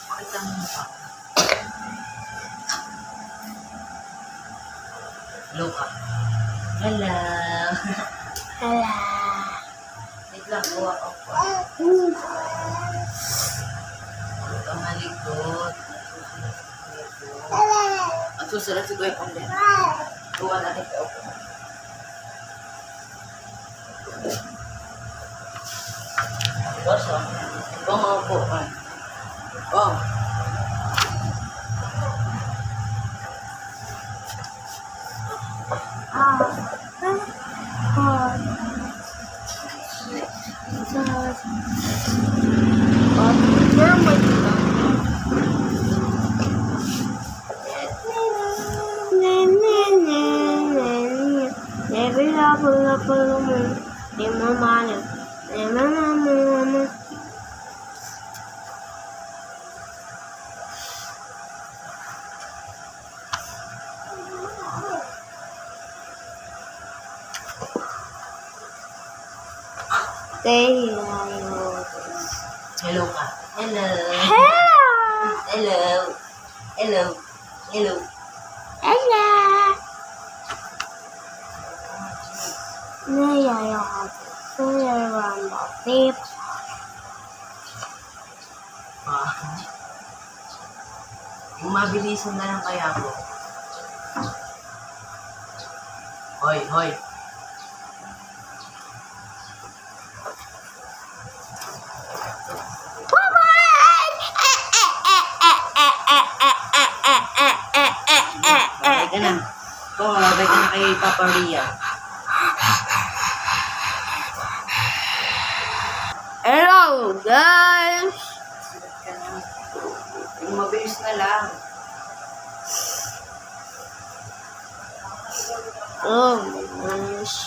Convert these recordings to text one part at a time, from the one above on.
Pakita mo mukha. Hello ka. Hello. Hello. Wait lang, gawa ka po. Huwag kang malikot. Ang susunod si Kuya Pong din. Gawa natin ka ako. Boss, oh. Bang mga po. Oh. Where am I Hello ka. Hello. Hello. Hello. Hello. Hello. Hello. Mabilisan na lang kaya ko. Hoy, hoy. Babay ka na. Babay ka na kay Papa Ria. Hello, guys. Sulat ka na. Yung mabilis na lang. Oh, gosh.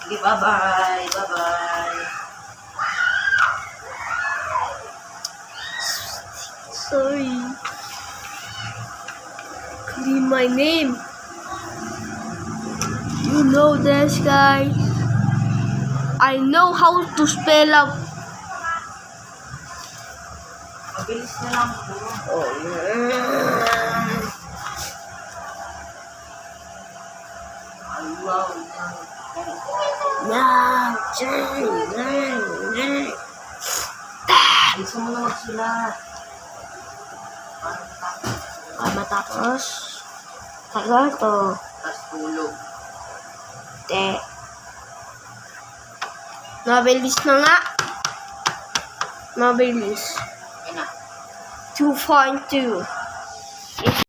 Sige, bye-bye. Bye-bye. Sorry. Clean my name. You know this, guys. I know how to spell out. Mabilis na lang po. Oh, Ay, wow. Gusto mo na magsulat. Matapos, tagal to. Tapos tulog. Mabilis na nga. Mabilis. Yan na. 2.2.